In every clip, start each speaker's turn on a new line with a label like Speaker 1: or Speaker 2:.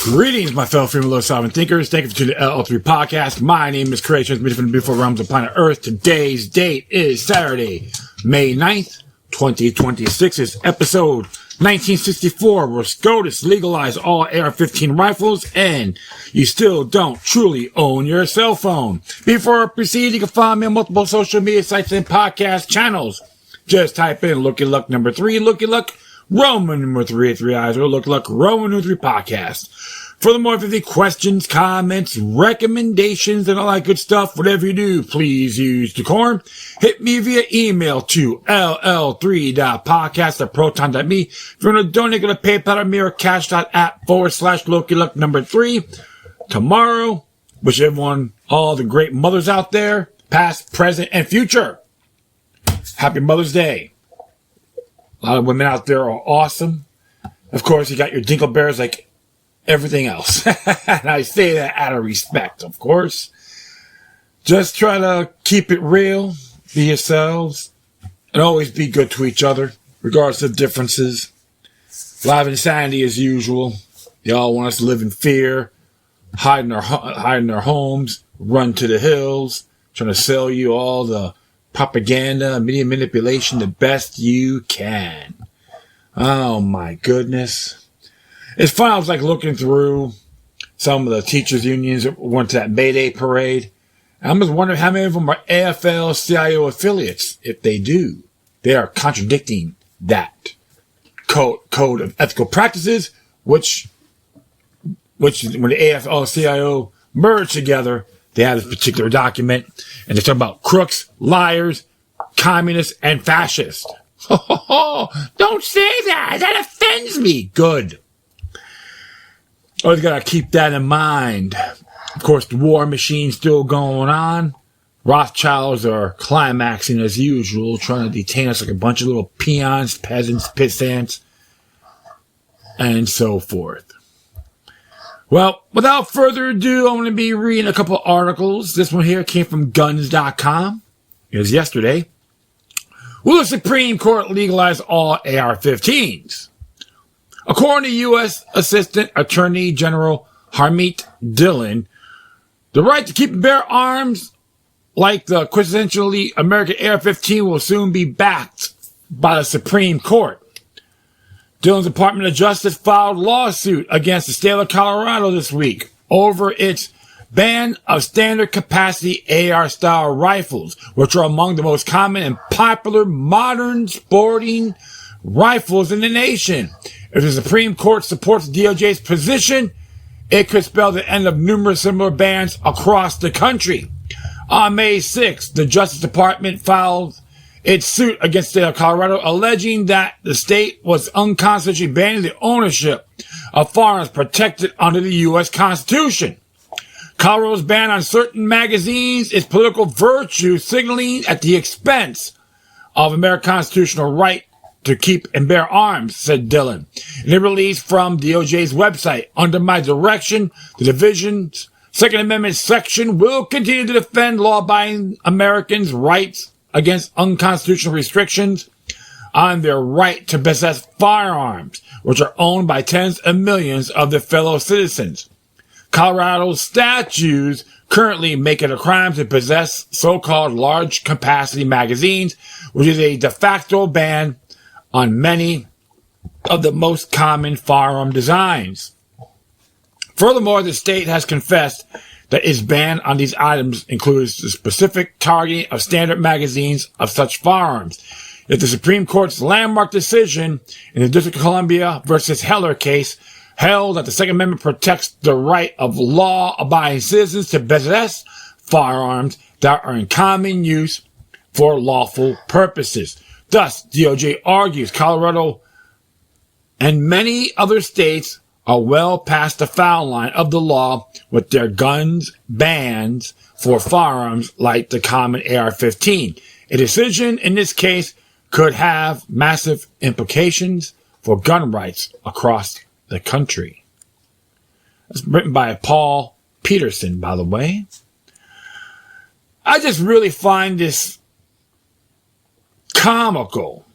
Speaker 1: Greetings, my fellow free low sovereign thinkers. Thank you for tuning to the LL3 podcast. My name is Craig, transmitting from the beautiful realms of planet Earth. Today's date is Saturday, May 9th, 2026. It's episode 1964, where SCOTUS legalized all AR-15 rifles, and you still don't truly own your cell phone. Before I proceed, you can find me on multiple social media sites and podcast channels. Just type in Looky Luck number 3, Looky Luck Roman number 3 at 3 eyes, or Look Luck Roman number 3 podcast. Furthermore, if you have any questions, comments, recommendations, and all that good stuff, whatever you do, please use decorum. Hit me via email to ll3.podcast@proton.me. If you want to donate, go to PayPal or cash.app/Loki Luck number 3. Tomorrow, wish everyone, all the great mothers out there, past, present, and future, happy Mother's Day. A lot of women out there are awesome. Of course, you got your Dinkleberries like everything else. And I say that out of respect, of course. Just try to keep it real, be yourselves, and always be good to each other, regardless of differences. A lot of insanity as usual. They all want us to live in fear, hide in their homes, run to the hills, trying to sell you all the propaganda, media manipulation the best you can. Oh my goodness. It's fun. I was like looking through some of the teachers' unions that went to that May Day parade. I'm just wondering how many of them are AFL-CIO affiliates. If they do, they are contradicting that code of ethical practices, which when the AFL-CIO merged together, they had this particular document, and they talk about crooks, liars, communists, and fascists. Don't say that. That offends me. Good. Always got to keep that in mind. Of course, the war machine's still going on. Rothschilds are climaxing as usual, trying to detain us like a bunch of little peons, peasants, pissants, and so forth. Well, without further ado, I'm going to be reading a couple of articles. This one here came from guns.com. It was yesterday. Will the Supreme Court legalize all AR-15s? According to U.S. Assistant Attorney General Harmeet Dillon, the right to keep and bear arms, like the quintessentially American AR-15, will soon be backed by the Supreme Court. Dillon's Department of Justice filed a lawsuit against the state of Colorado this week over its ban of standard capacity AR-style rifles, which are among the most common and popular modern sporting rifles in the nation. If the Supreme Court supports DOJ's position, it could spell the end of numerous similar bans across the country. On May 6th, the Justice Department filed its suit against the state of Colorado, alleging that the state was unconstitutionally banning the ownership of firearms protected under the U.S. Constitution. Colorado's ban on certain magazines is political virtue signaling at the expense of America's constitutional right to keep and bear arms, said Dillon. In a release from DOJ's website, under my direction, the division's Second Amendment section will continue to defend law-abiding Americans' rights against unconstitutional restrictions on their right to possess firearms, which are owned by tens of millions of their fellow citizens. Colorado's statutes currently make it a crime to possess so-called large capacity magazines, which is a de facto ban on many of the most common firearm designs. Furthermore, the state has confessed that its ban on these items includes the specific targeting of standard magazines of such firearms. If the Supreme Court's landmark decision in the District of Columbia versus Heller case held that the Second Amendment protects the right of law-abiding citizens to possess firearms that are in common use for lawful purposes. Thus, DOJ argues Colorado and many other states are well past the foul line of the law with their guns bans for firearms like the common AR-15. A decision in this case could have massive implications for gun rights across the country. It's written by Paul Peterson, by the way. I just really find this comical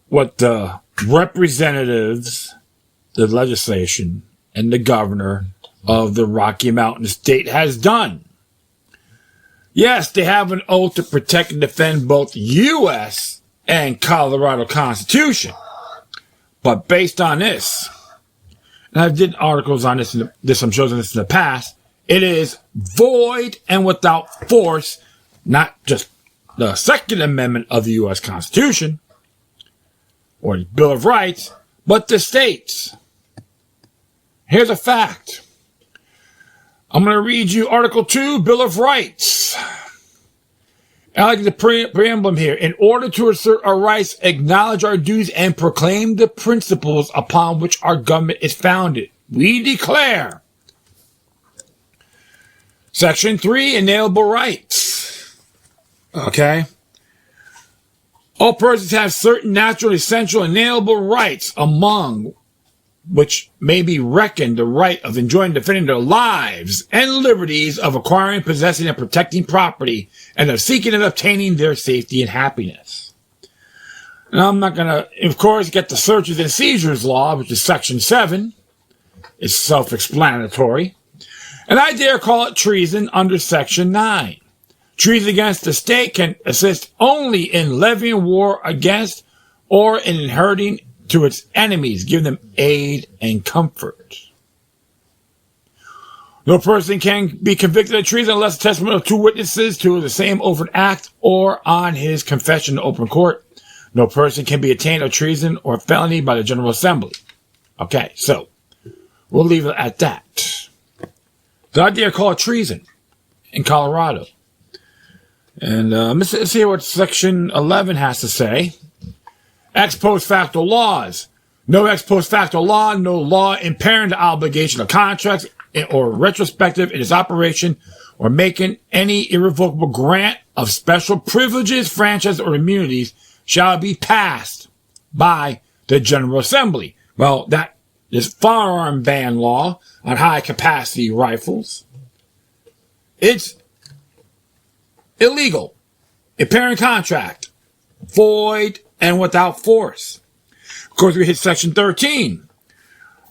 Speaker 1: what the representatives, the legislation, and the governor of the Rocky Mountain state has done. Yes, they have an oath to protect and defend both U.S. and Colorado Constitution. But based on this, and I did articles on this, I'm showing this in the past, it is void and without force, not just the Second Amendment of the U.S. Constitution or the Bill of Rights, but the states. Here's a fact. I'm going to read you Article 2, Bill of Rights. I like the preamble here. In order to assert our rights, acknowledge our duties, and proclaim the principles upon which our government is founded, we declare. Section 3, Inalienable Rights. Okay. All persons have certain natural, essential, inalienable rights, among which may be reckoned the right of enjoying and defending their lives and liberties, of acquiring, possessing, and protecting property, and of seeking and obtaining their safety and happiness. Now, I'm not going to, of course, get the searches and seizures law, which is Section 7. It's self-explanatory. And I dare call it treason under Section 9. Treason against the state can assist only in levying war against or in inheriting to its enemies, give them aid and comfort. No person can be convicted of treason unless the testimony of two witnesses to the same overt act or on his confession in open court. No person can be attainted of treason or felony by the General Assembly. Okay, so we'll leave it at that. The idea call it treason in Colorado. And let's see what Section 11 has to say. Ex post facto laws. No ex post facto law, no law impairing the obligation of contracts or retrospective in its operation or making any irrevocable grant of special privileges, franchises, or immunities shall be passed by the General Assembly. Well, that is firearm ban law on high capacity rifles. It's illegal, impairing contract, void, and without force. Of course, we hit Section 13.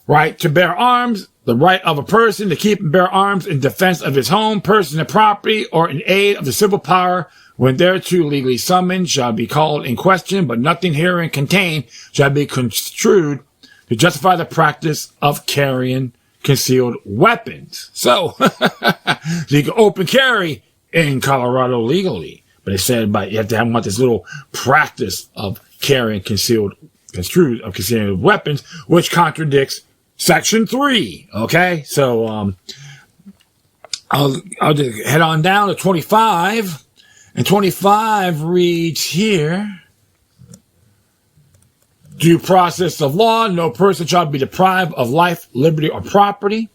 Speaker 1: Right to bear arms, the right of a person to keep and bear arms in defense of his home, person, and property, or in aid of the civil power when thereto legally summoned, shall be called in question, but nothing herein contained shall be construed to justify the practice of carrying concealed weapons. So you can open carry in Colorado legally. But it said, you have to have this little practice of carrying concealed weapons, which contradicts Section 3. Okay, so I'll just head on down to 25, and 25 reads here: due process of law. No person shall be deprived of life, liberty, or property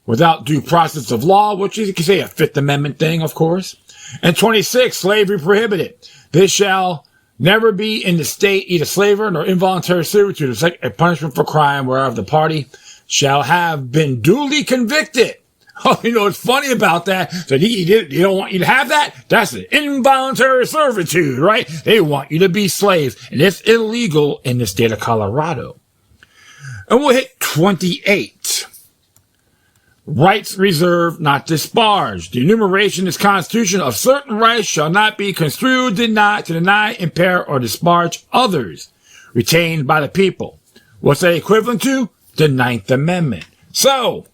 Speaker 1: without due process of law, which is, you can say, a Fifth Amendment thing, of course. And 26, slavery prohibited. This shall never be in the state either slavery nor involuntary servitude, a punishment for crime whereof the party shall have been duly convicted. Oh, you know what's funny about that? So you don't want you to have that? That's an involuntary servitude, right? They want you to be slaves. And it's illegal in the state of Colorado. And we'll hit 28. Rights reserved, not disparaged. The enumeration in this Constitution of certain rights shall not be construed, to deny, impair, or disparage others retained by the people. What's that equivalent to? The Ninth Amendment. So,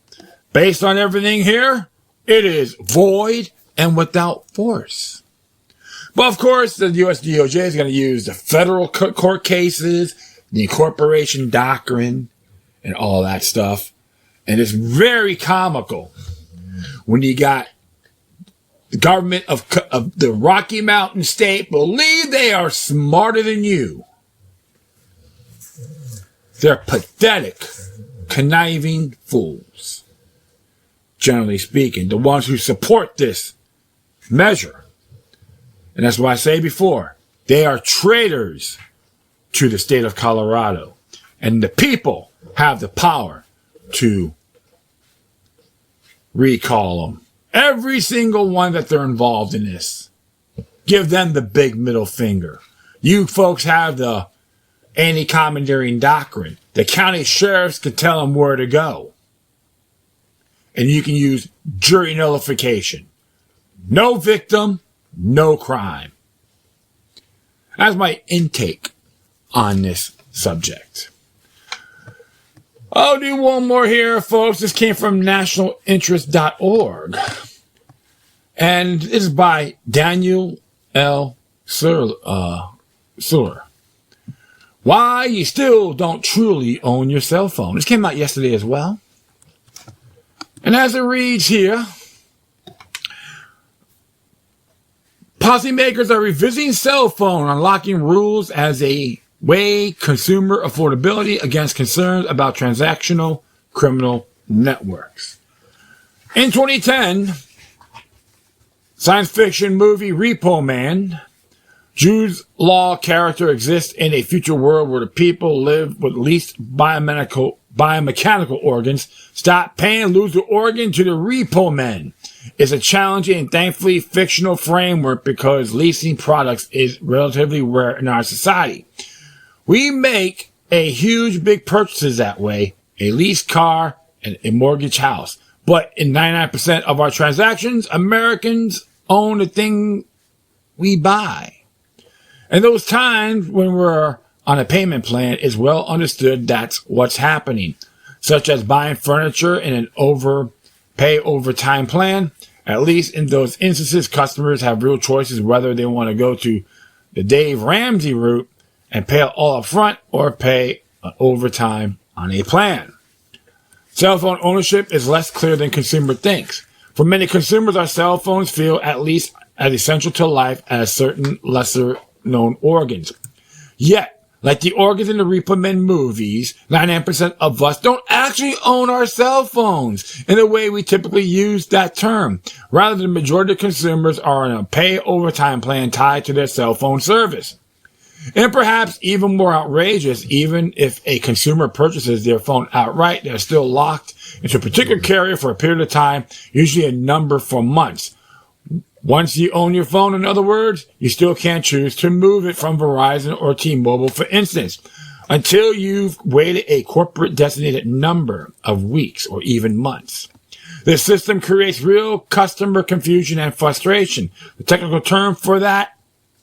Speaker 1: based on everything here, it is void and without force. But of course, the U.S. DOJ is going to use the federal court cases, the incorporation doctrine, and all that stuff. And it's very comical when you got the government of the Rocky Mountain state believe they are smarter than you. They're pathetic, conniving fools. Generally speaking, the ones who support this measure. And that's why I say before, they are traitors to the state of Colorado. And the people have the power to recall them. Every single one that they're involved in this. Give them the big middle finger. You folks have the anti-commandeering doctrine. the county sheriffs can tell them where to go. And you can use jury nullification. No victim, no crime. That's my intake on this subject. I'll do one more here, folks. This came from nationalinterest.org. And this is by Daniel L. Suller. Why you still don't truly own your cell phone. This came out yesterday as well. And as it reads here, policymakers are revisiting cell phone unlocking rules as a way consumer affordability against concerns about transactional criminal networks. In 2010, science fiction movie Repo Man, Jude's Law character exists in a future world where the people live with least biomechanical organs, stop paying, lose the organ to the repo men. It's a challenging and thankfully fictional framework because leasing products is relatively rare in our society. We make a huge big purchases that way, a leased car and a mortgage house. But in 99% of our transactions, Americans own the thing we buy. And those times when we're on a payment plan, it's well understood that's what's happening, such as buying furniture in an pay over time plan. At least in those instances, customers have real choices whether they want to go to the Dave Ramsey route and pay all up front or pay overtime on a plan. Cell phone ownership is less clear than consumer thinks. For many consumers, our cell phones feel at least as essential to life as certain lesser known organs. Yet, like the organs in the Repo Men movies, 99% of us don't actually own our cell phones in the way we typically use that term. Rather, the majority of consumers are on a pay overtime plan tied to their cell phone service. And perhaps even more outrageous, even if a consumer purchases their phone outright, they're still locked into a particular carrier for a period of time, usually a number for months. Once you own your phone, in other words, you still can't choose to move it from Verizon or T-Mobile, for instance, until you've waited a corporate designated number of weeks or even months. This system creates real customer confusion and frustration. The technical term for that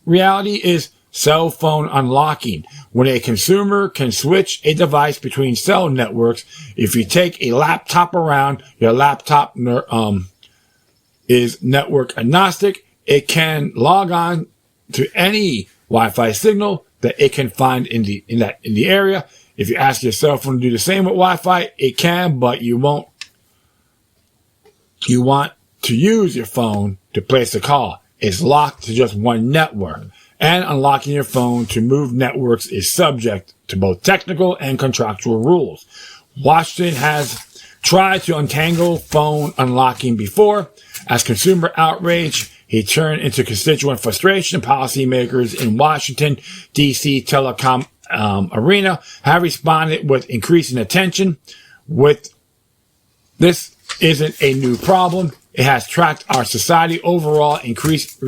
Speaker 1: reality is cell phone unlocking, when a consumer can switch a device between cell networks. If you take a laptop around, your laptop is network agnostic. It can log on to any Wi-Fi signal that it can find in the area. If you ask your cell phone to do the same with Wi-Fi, it can, but you won't. You want to use your phone to place a call. It's locked to just one network. And unlocking your phone to move networks is subject to both technical and contractual rules. Washington has tried to untangle phone unlocking before. As consumer outrage, he turned into constituent frustration. Policymakers in Washington, D.C. telecom arena have responded with increasing attention. With this isn't a new problem. It has tracked our society overall, increased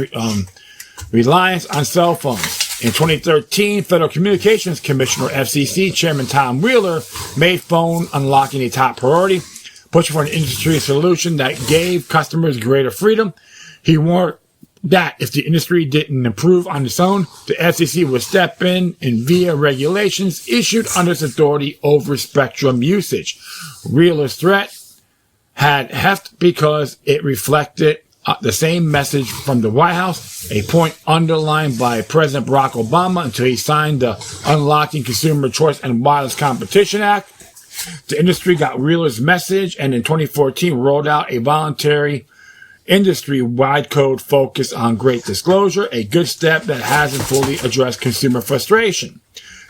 Speaker 1: reliance on cell phones. In 2013, Federal Communications Commissioner, FCC Chairman Tom Wheeler made phone unlocking a top priority, pushing for an industry solution that gave customers greater freedom. He warned that if the industry didn't improve on its own, the FCC would step in and via regulations issued under its authority over spectrum usage. Wheeler's threat had heft because it reflected the same message from the White House, a point underlined by President Barack Obama until he signed the Unlocking Consumer Choice and Wireless Competition Act. The industry got Wheeler's message and in 2014 rolled out a voluntary industry-wide code focused on great disclosure, a good step that hasn't fully addressed consumer frustration.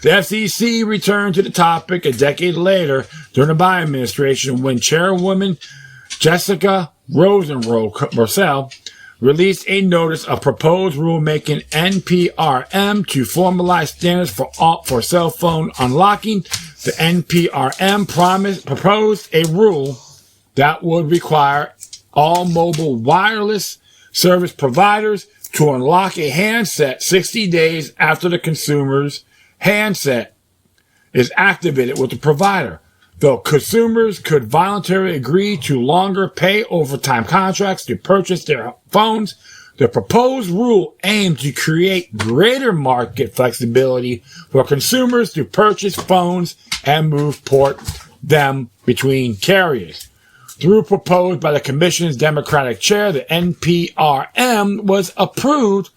Speaker 1: The FCC returned to the topic a decade later during the Biden administration when Chairwoman Jessica Rosell released a notice of proposed rulemaking NPRM to formalize standards for cell phone unlocking. The NPRM proposed a rule that would require all mobile wireless service providers to unlock a handset 60 days after the consumer's handset is activated with the provider. Though consumers could voluntarily agree to longer pay overtime contracts to purchase their phones, the proposed rule aims to create greater market flexibility for consumers to purchase phones and port them between carriers. Through proposed by the Commission's Democratic chair, the NPRM was approved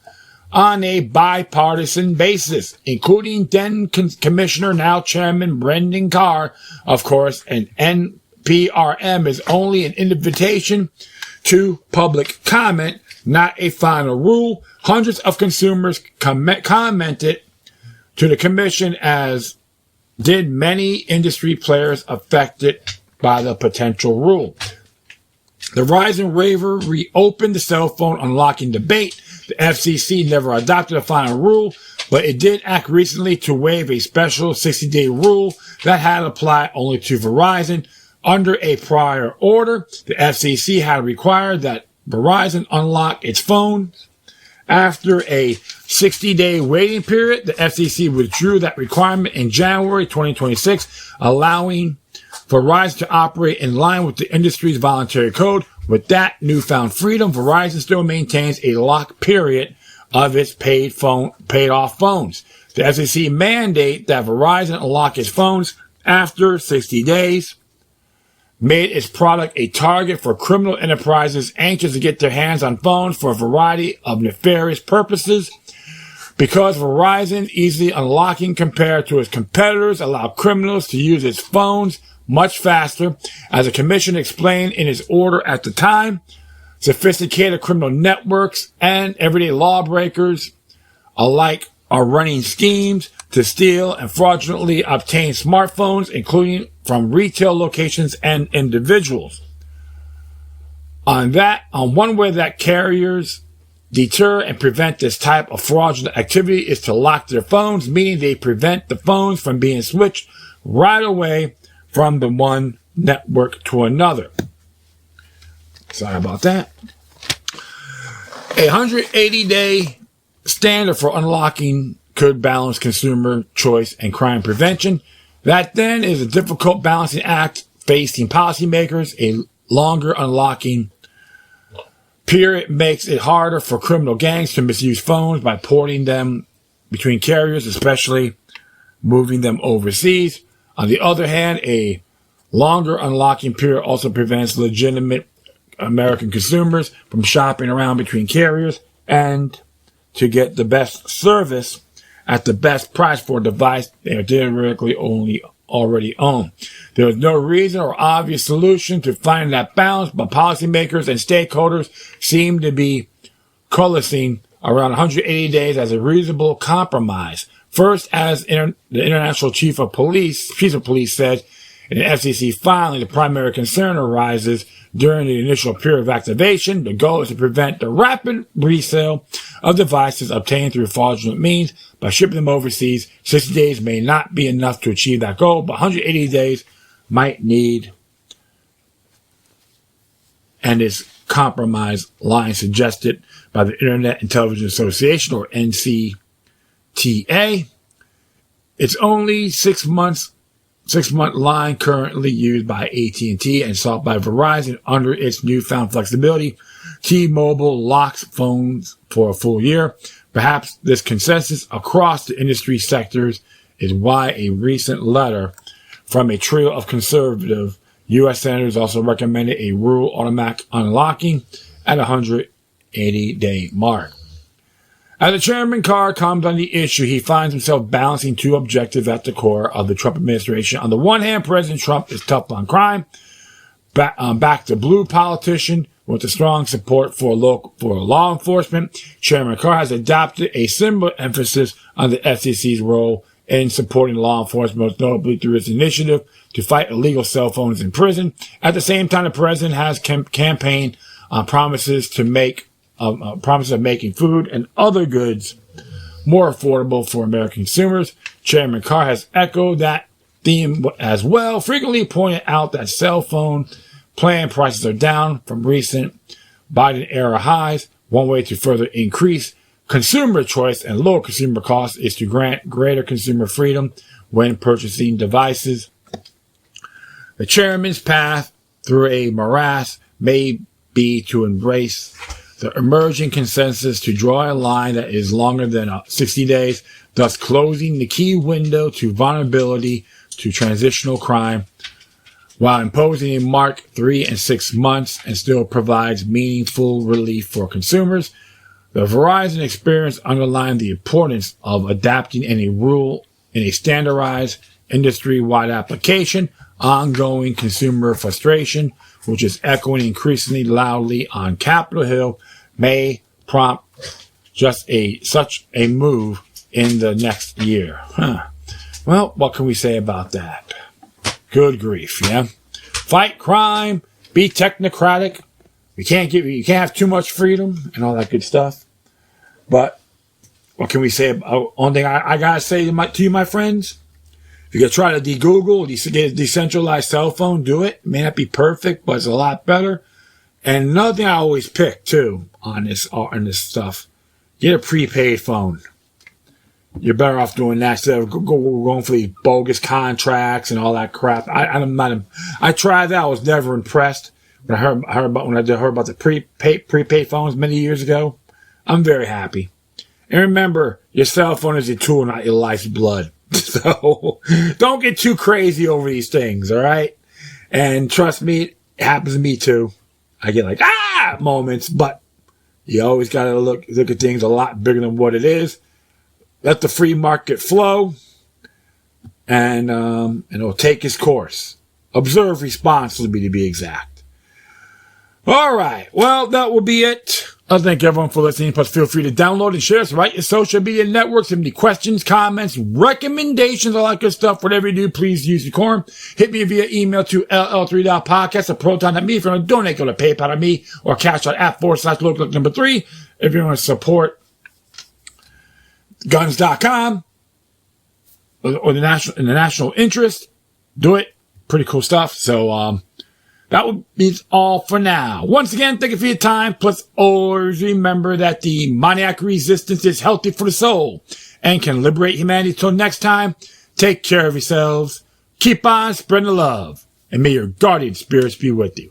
Speaker 1: on a bipartisan basis, including then Commissioner, now Chairman Brendan Carr, of course, and NPRM is only an invitation to public comment, not a final rule. Hundreds of consumers commented to the Commission, as did many industry players affected by the potential rule. The Verizon waiver reopened the cell phone unlocking debate. The FCC never adopted a final rule, but it did act recently to waive a special 60-day rule that had applied only to Verizon. Under a prior order, the FCC had required that Verizon unlock its phones. After a 60-day waiting period, the FCC withdrew that requirement in January 2026, allowing Verizon to operate in line with the industry's voluntary code. With that newfound freedom, Verizon still maintains a lock period of its paid off phones. The FCC mandate that Verizon unlock its phones after 60 days made its product a target for criminal enterprises anxious to get their hands on phones for a variety of nefarious purposes. Because Verizon easily unlocking compared to its competitors allow criminals to use its phones much faster. As the Commission explained in its order at the time, sophisticated criminal networks and everyday lawbreakers alike are running schemes to steal and fraudulently obtain smartphones, including from retail locations and individuals. On one way that carriers deter and prevent this type of fraudulent activity is to lock their phones, meaning they prevent the phones from being switched right away from the one network to another. Sorry about that. A 180-day standard for unlocking could balance consumer choice and crime prevention. That then is a difficult balancing act facing policymakers. A longer unlocking period makes it harder for criminal gangs to misuse phones by porting them between carriers, especially moving them overseas. On the other hand, a longer unlocking period also prevents legitimate American consumers from shopping around between carriers and to get the best service at the best price for a device they are theoretically already own. There is no reason or obvious solution to finding that balance, but policymakers and stakeholders seem to be coalescing around 180 days as a reasonable compromise. First, as the International Chief of Police said in an FCC filing, the primary concern arises during the initial period of activation. The goal is to prevent the rapid resale of devices obtained through fraudulent means by shipping them overseas. 60 days may not be enough to achieve that goal, but 180 days might need, and is compromise line suggested by the Internet and Television Association, or NCTA. It's only 6 month line currently used by AT&T and sought by Verizon under its newfound flexibility. T-Mobile locks phones for a full year. Perhaps this consensus across the industry sectors is why a recent letter from a trio of conservative U.S. senators also recommended a rural automatic unlocking at 180-day mark. As the Chairman Carr comes on the issue, he finds himself balancing two objectives at the core of the Trump administration. On the one hand, President Trump is tough on crime, back to blue politician with a strong support for law enforcement. Chairman Carr has adopted a similar emphasis on the FCC's role in supporting law enforcement, most notably through its initiative to fight illegal cell phones in prison. At the same time, the president has campaigned on promises of making food and other goods more affordable for American consumers. Chairman Carr has echoed that theme as well, frequently pointing out that cell phone plan prices are down from recent Biden-era highs. One way to further increase consumer choice and lower consumer costs is to grant greater consumer freedom when purchasing devices. The chairman's path through a morass may be to embrace the emerging consensus to draw a line that is longer than 60 days, thus closing the key window to vulnerability to transitional crime, while imposing a mark 3 and 6 months and still provides meaningful relief for consumers. The Verizon experience underlined the importance of adapting any rule in a standardized industry-wide application. Ongoing consumer frustration, which is echoing increasingly loudly on Capitol Hill, may prompt such a move in the next year. Well, what can we say about that? Good grief, yeah. Fight crime, be technocratic. You can't have too much freedom and all that good stuff. But what can we say about? One thing I gotta say to you, my friends. If you're going to try to de-Google, get a decentralized cell phone, do it. It may not be perfect, but it's a lot better. And another thing I always pick, too, on this stuff, get a prepaid phone. You're better off doing that instead of going for these bogus contracts and all that crap. I tried that. I was never impressed. When I heard about the prepaid phones many years ago, I'm very happy. And remember, your cell phone is your tool, not your life's blood. So don't get too crazy over these things, all right? And trust me, it happens to me too. I get like, moments, but you always got to look at things a lot bigger than what it is. Let the free market flow, and it'll take its course. Observe responsibly, to be exact. All right, well, that will be it. I thank everyone for listening. Plus, feel free to download and share us right your social media networks. If you have any questions, comments, recommendations, all that good stuff, whatever you do, please use decorum. Hit me via email to ll3.podcast@proton.me. If you want to donate, go to PayPal.me or cash out @/local3. If you want to support guns.com or the national interest, do it. Pretty cool stuff. So, that would be all for now. Once again, thank you for your time. Plus, always remember that the maniac resistance is healthy for the soul and can liberate humanity. Till next time, take care of yourselves. Keep on spreading the love. And may your guardian spirits be with you.